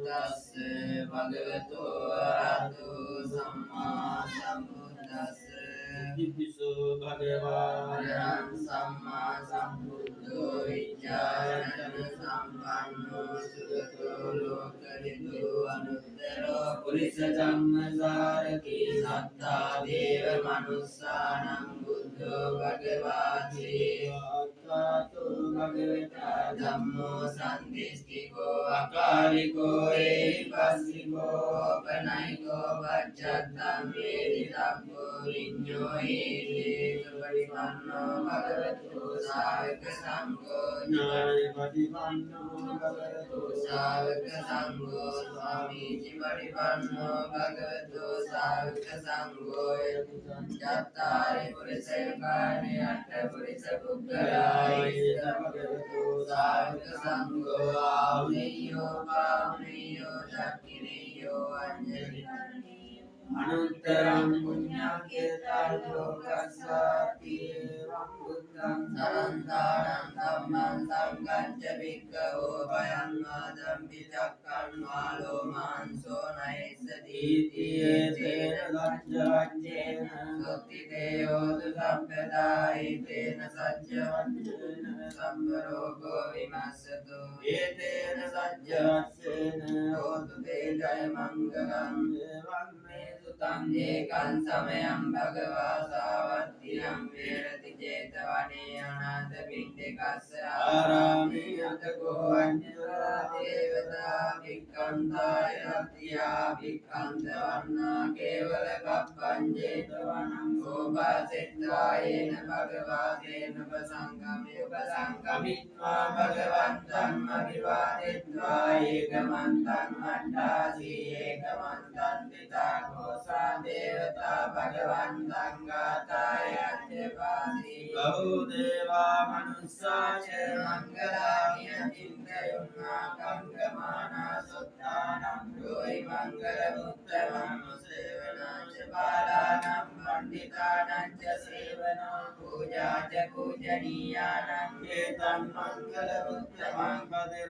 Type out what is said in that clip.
තස්සේ භගවතු අරහතු සම්මා සම්බුද්දස්සේ ඉතිපිසු භගවා අරහං සම්මා සම්බුද්ධෝ විඤ්ඤාණං සම්පන්නෝ සුගතෝ ලෝකවිදු අනුත්තරෝ පුරිස ධම්මසාරකී සත්තා දේව මනුස්සානං බුද්ධෝ භගවාති ආත්තාතු භගවතා ධම්මෝ සම්දිස්තිකෝ අකාලිකෝ ඒපස්සිකෝ පනයිකෝ වච්ඡත්තං වේදිතබ්බෝ විඤ්ඤෝ හේති පරිපන්නෝ භගවතු සාවක සංඝෝ ඥාය පරිපන්නෝ භගවතු සාවක සංඝෝ ස්වාමීචි පරිපන්නෝ භගවතු සාවක සංඝෝ යත්තාරි පුරිසේකානි අට පුරිස පුද්ගලායි භගවතු සාවක සංඝෝ ආවුනියෝ පාවුනියෝ දක්ඛිනියෝ අඤ්ඤලි අනුත්තරං පුඤ්ඤං කේතං ලෝකස්සාති එවං බුද්ධං සරණං ධම්මං සංඝං ච භික්ඛවෝ භයං ආදම් පිටක්ඛං මාලෝ මාංසෝ නයිස්සති තීතේන ලජ්ජවච්චේන සොත්ති දේයෝදු සම්පදායි තේන සච්චවච්චේන සම්බරෝගෝ විමස්සතු ඒතේන සච්චවච්චේන හෝතු තේ ජය මංගලං එවං මේ සුතං ඒකං සමයං භගවා සාවත්තියං වේරති චේතවනේ අනාථ පිණ්ඩිකස්ස ආරාමේ අතකෝ අඤ්ඤතර දේවතා භික්ඛන්තාය රත්ත්‍යා භික්ඛන්ත වන්නා කේවල කප්පං චේතවනං ඕපාසෙත්වායේන භගවා තේන උපසංගමේ උපසංගමිත්වා භගවන්තං අභිවාදෙත්වා ඒකමන්තං අට්ඨාසී ඒකමන්තං දිතාකෝසා දේවතා භගවන්තං ගාතාය අත්ථපාසී බහූ දේවා මනුස්සා ච මංගලානිය චින්තයුන්නා කංගමානා සුත්තානං යෝයි මංගල මුත්තමං සේවනා ච බාලානං පණ්ඩිතානං ච සේවනෝ පූජා ච පූජනීයානං ඒතං මංගල මුත්තමං පදේ